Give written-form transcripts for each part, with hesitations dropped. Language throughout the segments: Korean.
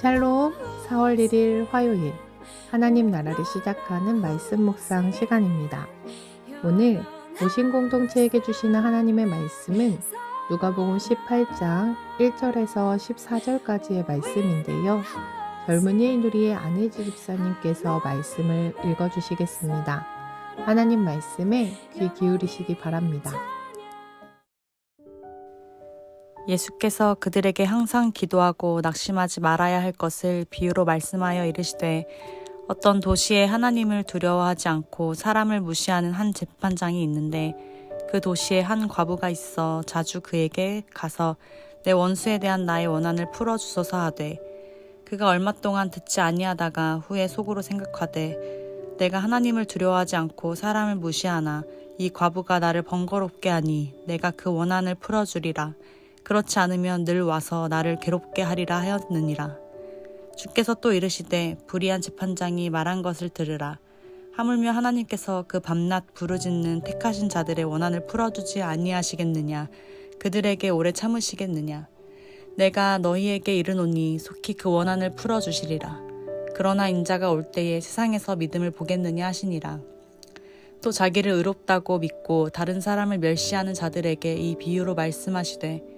샬롬, 4월 1일 화요일 하나님 나라를 시작하는 말씀 묵상 시간입니다. 오늘 오신 공동체에게 주시는 하나님의 말씀은 누가복음 18장 1절에서 14절까지의 말씀인데요. 젊은이의 누리의 안혜지 집사님께서 말씀을 읽어주시겠습니다. 하나님 말씀에 귀 기울이시기 바랍니다. 예수께서 그들에게 항상 기도하고 낙심하지 말아야 할 것을 비유로 말씀하여 이르시되 어떤 도시에 하나님을 두려워하지 않고 사람을 무시하는 한 재판장이 있는데 그 도시에 한 과부가 있어 자주 그에게 가서 내 원수에 대한 나의 원한을 풀어주소서 하되 그가 얼마 동안 듣지 아니하다가 후에 속으로 생각하되 내가 하나님을 두려워하지 않고 사람을 무시하나 이 과부가 나를 번거롭게 하니 내가 그 원한을 풀어주리라. 그렇지 않으면 늘 와서 나를 괴롭게 하리라 하였느니라. 주께서 또 이르시되 불의한 재판장이 말한 것을 들으라. 하물며 하나님께서 그 밤낮 부르짖는 택하신 자들의 원한을 풀어주지 아니하시겠느냐. 그들에게 오래 참으시겠느냐. 내가 너희에게 이르노니 속히 그 원한을 풀어주시리라. 그러나 인자가 올 때에 세상에서 믿음을 보겠느냐 하시니라. 또 자기를 의롭다고 믿고 다른 사람을 멸시하는 자들에게 이 비유로 말씀하시되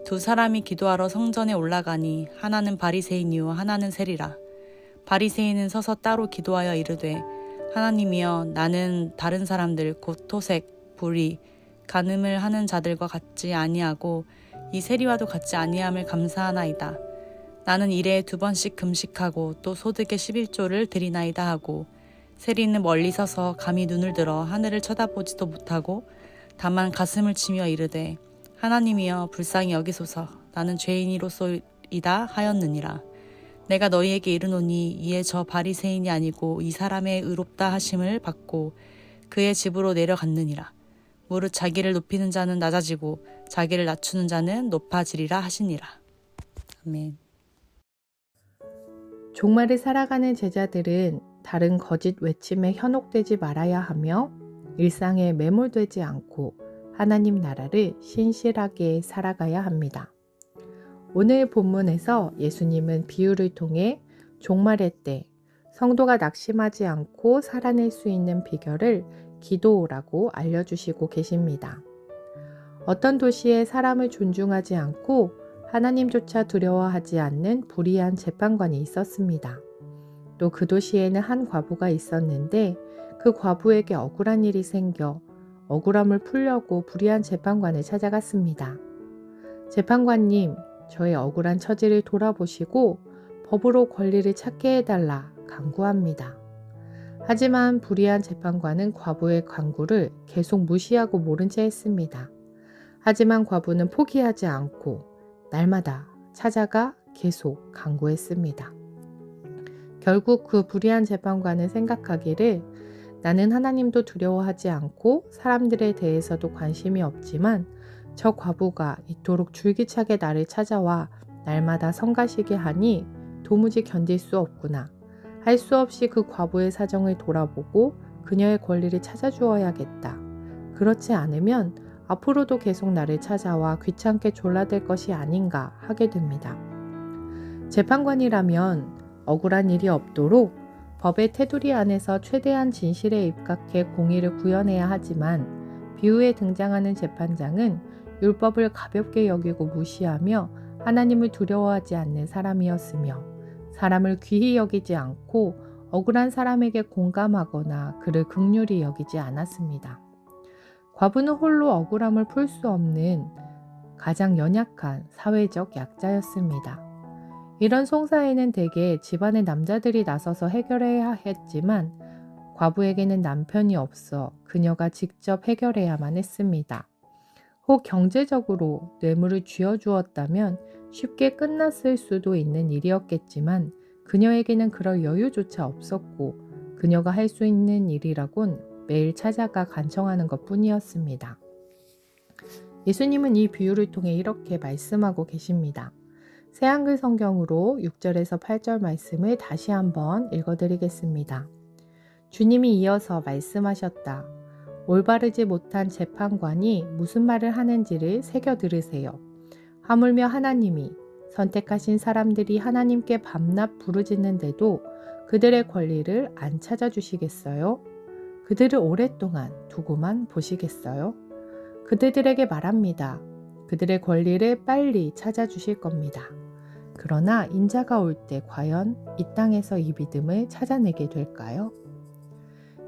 두 사람이 기도하러 성전에 올라가니 하나는 바리새인이요 하나는 세리라. 바리새인은 서서 따로 기도하여 이르되 하나님이여 나는 다른 사람들 곧 토색, 불의, 간음을 하는 자들과 같지 아니하고 이 세리와도 같지 아니함을 감사하나이다. 나는 일에 2번씩 금식하고 또 소득의 11조를 드리나이다 하고 세리는 멀리 서서 감히 눈을 들어 하늘을 쳐다보지도 못하고 다만 가슴을 치며 이르되 하나님이여 불쌍히 여기소서 나는 죄인이로소이다 하였느니라. 내가 너희에게 이르노니 이에 저 바리새인이 아니고 이 사람의 의롭다 하심을 받고 그의 집으로 내려갔느니라. 무릇 자기를 높이는 자는 낮아지고 자기를 낮추는 자는 높아지리라 하시니라. 아멘. 종말을 살아가는 제자들은 다른 거짓 외침에 현혹되지 말아야 하며 일상에 매몰되지 않고 하나님 나라를 신실하게 살아가야 합니다. 오늘 본문에서 예수님은 비유를 통해 종말의 때 성도가 낙심하지 않고 살아낼 수 있는 비결을 기도라고 알려주시고 계십니다. 어떤 도시에 사람을 존중하지 않고 하나님조차 두려워하지 않는 불의한 재판관이 있었습니다. 또 그 도시에는 한 과부가 있었는데 그 과부에게 억울한 일이 생겨 억울함을 풀려고 불의한 재판관을 찾아갔습니다. 재판관님, 저의 억울한 처지를 돌아보시고 법으로 권리를 찾게 해달라 간구합니다. 하지만 불의한 재판관은 과부의 간구를 계속 무시하고 모른 채 했습니다. 하지만 과부는 포기하지 않고 날마다 찾아가 계속 간구했습니다. 결국 그 불의한 재판관은 생각하기를 나는 하나님도 두려워하지 않고 사람들에 대해서도 관심이 없지만 저 과부가 이토록 줄기차게 나를 찾아와 날마다 성가시게 하니 도무지 견딜 수 없구나. 할 수 없이 그 과부의 사정을 돌아보고 그녀의 권리를 찾아주어야겠다. 그렇지 않으면 앞으로도 계속 나를 찾아와 귀찮게 졸라댈 것이 아닌가 하게 됩니다. 재판관이라면 억울한 일이 없도록 법의 테두리 안에서 최대한 진실에 입각해 공의를 구현해야 하지만 비유에 등장하는 재판장은 율법을 가볍게 여기고 무시하며 하나님을 두려워하지 않는 사람이었으며 사람을 귀히 여기지 않고 억울한 사람에게 공감하거나 그를 긍휼히 여기지 않았습니다. 과부는 홀로 억울함을 풀 수 없는 가장 연약한 사회적 약자였습니다. 이런 송사에는 대개 집안의 남자들이 나서서 해결해야 했지만 과부에게는 남편이 없어 그녀가 직접 해결해야만 했습니다. 혹 경제적으로 뇌물을 쥐어주었다면 쉽게 끝났을 수도 있는 일이었겠지만 그녀에게는 그럴 여유조차 없었고 그녀가 할 수 있는 일이라곤 매일 찾아가 간청하는 것뿐이었습니다. 예수님은 이 비유를 통해 이렇게 말씀하고 계십니다. 새한글 성경으로 6절에서 8절 말씀을 다시 한번 읽어드리겠습니다. 주님이 이어서 말씀하셨다. 올바르지 못한 재판관이 무슨 말을 하는지를 새겨 들으세요. 하물며 하나님이 선택하신 사람들이 하나님께 밤낮 부르짖는데도 그들의 권리를 안 찾아주시겠어요? 그들을 오랫동안 두고만 보시겠어요? 그들에게 말합니다. 그들의 권리를 빨리 찾아주실 겁니다. 그러나 인자가 올 때 과연 이 땅에서 이 믿음을 찾아내게 될까요?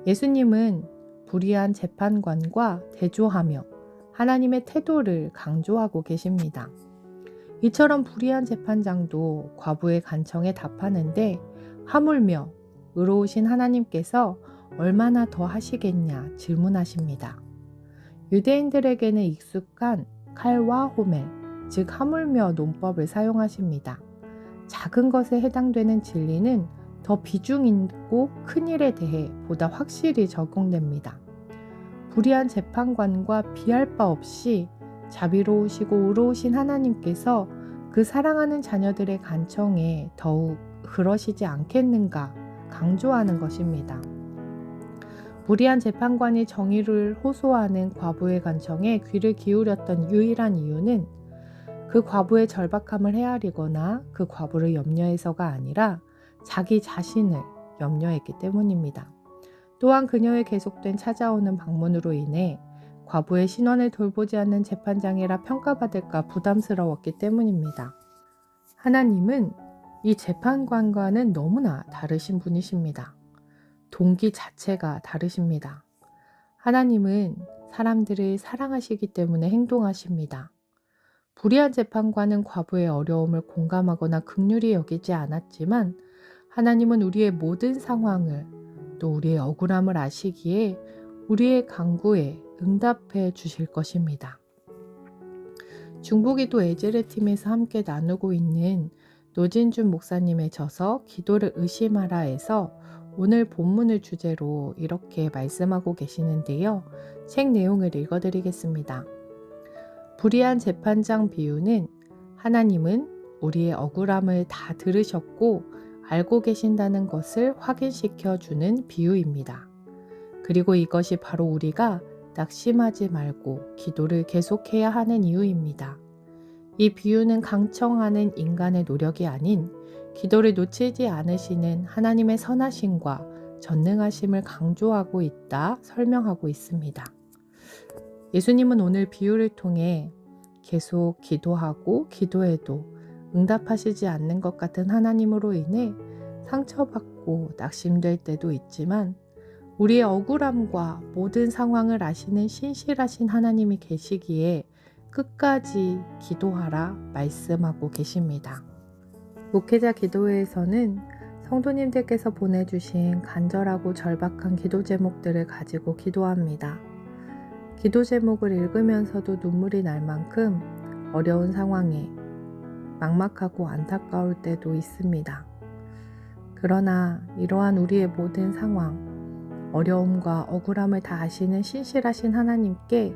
예수님은 불의한 재판관과 대조하며 하나님의 태도를 강조하고 계십니다. 이처럼 불의한 재판장도 과부의 간청에 답하는데 하물며 의로우신 하나님께서 얼마나 더 하시겠냐 질문하십니다. 유대인들에게는 익숙한 칼과 호멜, 즉 하물며 논법을 사용하십니다. 작은 것에 해당되는 진리는 더 비중 있고 큰 일에 대해 보다 확실히 적용됩니다. 불의한 재판관과 비할 바 없이 자비로우시고 의로우신 하나님께서 그 사랑하는 자녀들의 간청에 더욱 그러시지 않겠는가 강조하는 것입니다. 불의한 재판관이 정의를 호소하는 과부의 간청에 귀를 기울였던 유일한 이유는 그 과부의 절박함을 헤아리거나 그 과부를 염려해서가 아니라 자기 자신을 염려했기 때문입니다. 또한 그녀의 계속된 찾아오는 방문으로 인해 과부의 신원을 돌보지 않는 재판장이라 평가받을까 부담스러웠기 때문입니다. 하나님은 이 재판관과는 너무나 다르신 분이십니다. 동기 자체가 다르십니다. 하나님은 사람들을 사랑하시기 때문에 행동하십니다. 불의한 재판관은 과부의 어려움을 공감하거나 긍휼히 여기지 않았지만 하나님은 우리의 모든 상황을 또 우리의 억울함을 아시기에 우리의 간구에 응답해 주실 것입니다. 중보기도 에제레 팀에서 함께 나누고 있는 노진준 목사님의 저서 기도를 의심하라에서 오늘 본문을 주제로 이렇게 말씀하고 계시는데요. 책 내용을 읽어드리겠습니다. 불의한 재판장 비유는 하나님은 우리의 억울함을 다 들으셨고 알고 계신다는 것을 확인시켜 주는 비유입니다. 그리고 이것이 바로 우리가 낙심하지 말고 기도를 계속해야 하는 이유입니다. 이 비유는 강청하는 인간의 노력이 아닌 기도를 놓치지 않으시는 하나님의 선하심과 전능하심을 강조하고 있다 설명하고 있습니다. 예수님은 오늘 비유를 통해 계속 기도하고 기도해도 응답하시지 않는 것 같은 하나님으로 인해 상처받고 낙심될 때도 있지만 우리의 억울함과 모든 상황을 아시는 신실하신 하나님이 계시기에 끝까지 기도하라 말씀하고 계십니다. 목회자 기도회에서는 성도님들께서 보내주신 간절하고 절박한 기도 제목들을 가지고 기도합니다. 기도 제목을 읽으면서도 눈물이 날 만큼 어려운 상황에 막막하고 안타까울 때도 있습니다. 그러나 이러한 우리의 모든 상황, 어려움과 억울함을 다 아시는 신실하신 하나님께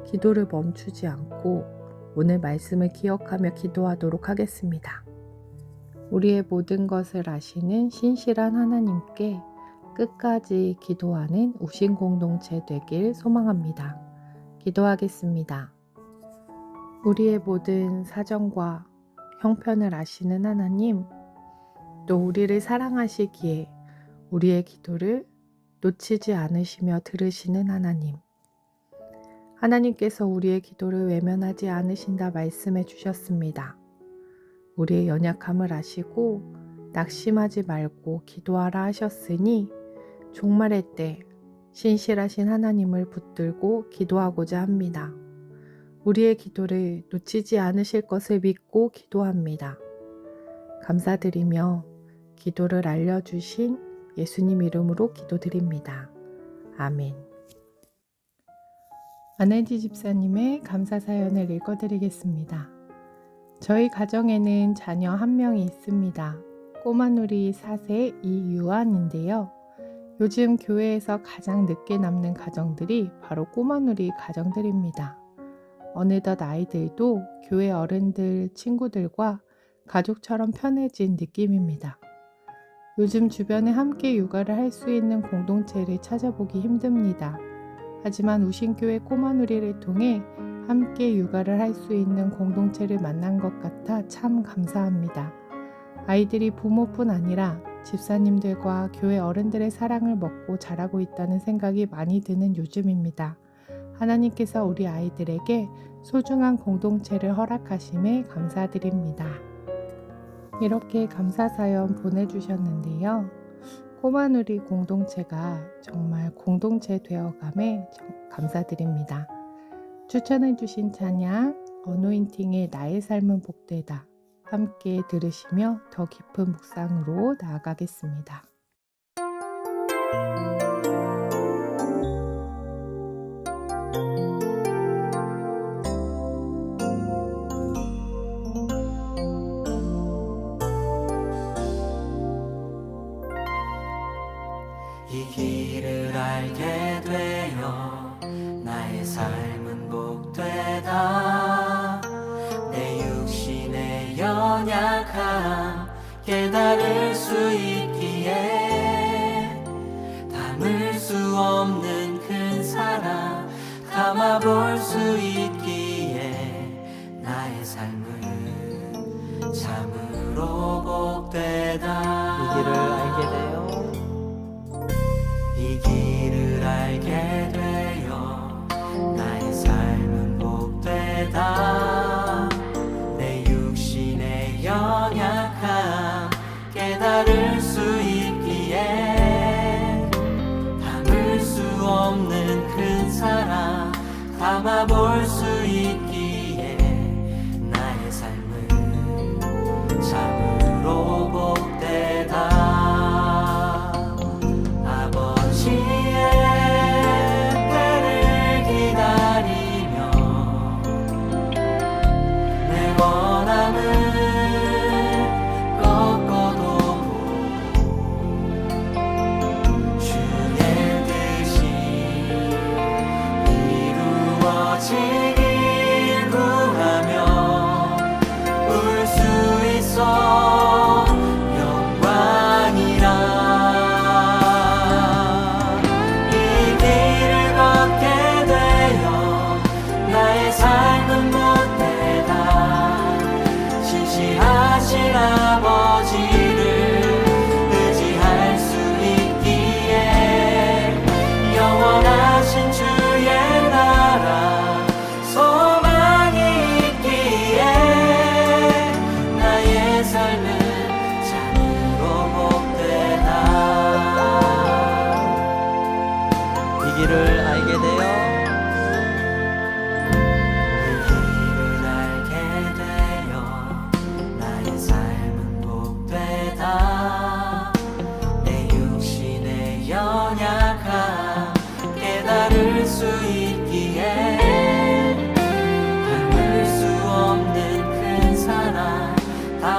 기도를 멈추지 않고 오늘 말씀을 기억하며 기도하도록 하겠습니다. 우리의 모든 것을 아시는 신실한 하나님께 끝까지 기도하는 우신 공동체 되길 소망합니다. 기도하겠습니다. 우리의 모든 사정과 형편을 아시는 하나님, 또 우리를 사랑하시기에 우리의 기도를 놓치지 않으시며 들으시는 하나님. 하나님께서 우리의 기도를 외면하지 않으신다 말씀해 주셨습니다. 우리의 연약함을 아시고 낙심하지 말고 기도하라 하셨으니 종말의 때 신실하신 하나님을 붙들고 기도하고자 합니다. 우리의 기도를 놓치지 않으실 것을 믿고 기도합니다. 감사드리며 기도를 알려주신 예수님 이름으로 기도드립니다. 아멘. 안혜지 집사님의 감사 사연을 읽어드리겠습니다. 저희 가정에는 자녀 한 명이 있습니다. 꼬마누리 4세 이유한인데요. 요즘 교회에서 가장 늦게 남는 가정들이 바로 꼬마누리 가정들입니다. 어느덧 아이들도 교회 어른들, 친구들과 가족처럼 편해진 느낌입니다. 요즘 주변에 함께 육아를 할 수 있는 공동체를 찾아보기 힘듭니다. 하지만 우신교회 꼬마누리를 통해 함께 육아를 할 수 있는 공동체를 만난 것 같아 참 감사합니다. 아이들이 부모뿐 아니라 집사님들과 교회 어른들의 사랑을 먹고 자라고 있다는 생각이 많이 드는 요즘입니다. 하나님께서 우리 아이들에게 소중한 공동체를 허락하심에 감사드립니다. 이렇게 감사 사연 보내주셨는데요. 꼬마누리 공동체가 정말 공동체 되어감에 감사드립니다. 추천해주신 찬양 어노인팅의 나의 삶은 복되다 함께 들으시며 더 깊은 묵상으로 나아가겠습니다. 이 길을 알게 되어 나의 삶은 복되다. 내 육신의 연약함 깨달을 수 있기에 담을 수 없는 큰 사랑 담아볼 수 있기에 나의 삶은 참으로 복되다. 이 길을 알게 되어 이 길을 알게 되어 나의 삶은 복되다. 내 육신의 연약함 깨달을 수 있기에 담을 수 없는 큰 사랑 담아볼 수 있기에 나의 삶은 참으로 복되다.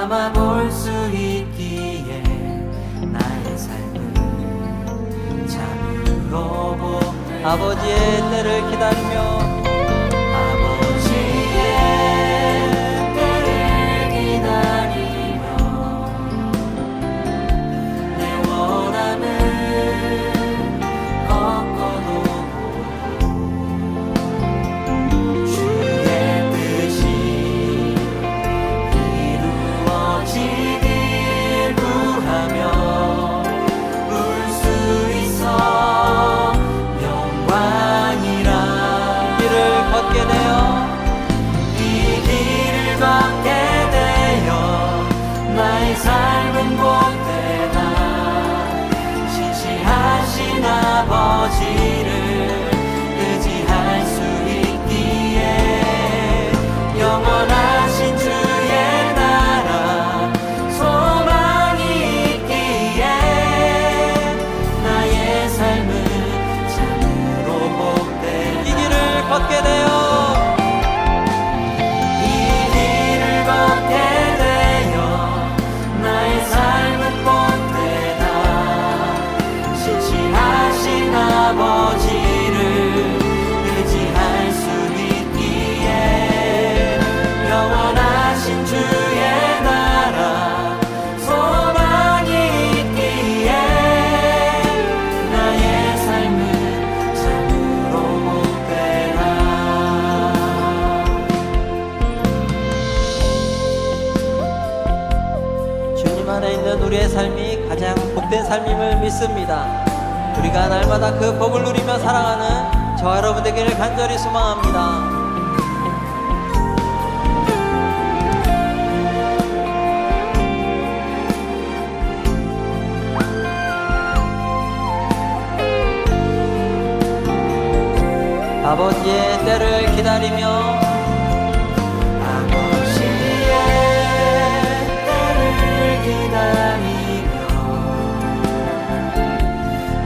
담아볼 수 있기에 나의 삶은 참으로 복되다. 아버지의 때를 기다리며 아버지의 때를 기다리며 내 원함을 꺾어놓고 주의 뜻이 이루어지길 구하며 울 수 있어 영광이라. 길을 걷게 되어 이 길을 걷게 되어 나의 삶은 복되다. 신실하신 아버지를 의지할 수 있기에 영원하신 주의 나라 소망이 있기에 나의 삶은 참으로 복되다. 이 길을 걷게 되어 이 길을 걷게 되어 나의 삶은 복되다. 신실하신 아버지 안에 있는 우리의 삶이 가장 복된 삶임을 믿습니다. 우리가 날마다 그 복을 누리며 살아가는 저와 여러분 되기를 간절히 소망합니다. 아버지의 때를 기다리며 아버지의 때를 기다리며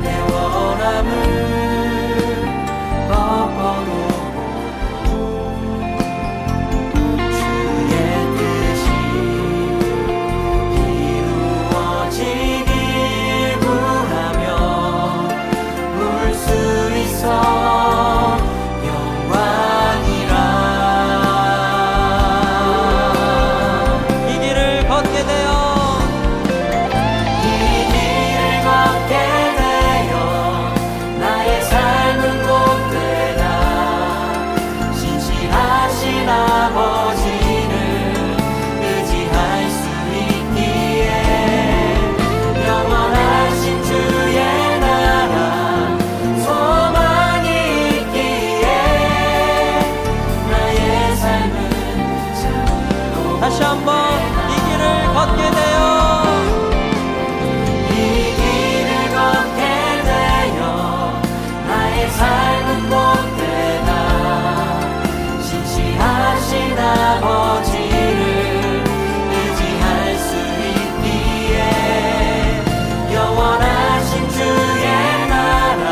내 원함을 꺾어놓고 주의 뜻이 이루어지길 구하며 볼 수 있어 다시 한번 이 길을 걷게 되어 이 길을 걷게 되어 나의 삶은 복되다 신실하신 아버지를 의지할 수 있기에 영원하신 주의 나라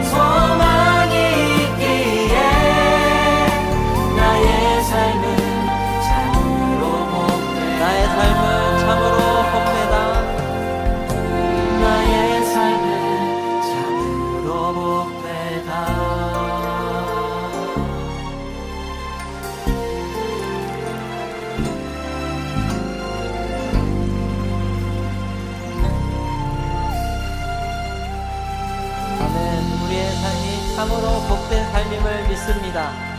소망이 있기에 나의 삶은 나의 삶은 참으로 복되다. 나의 삶은 참으로 복되다. 저는 우리의 삶이 참으로 복된 삶임을 믿습니다.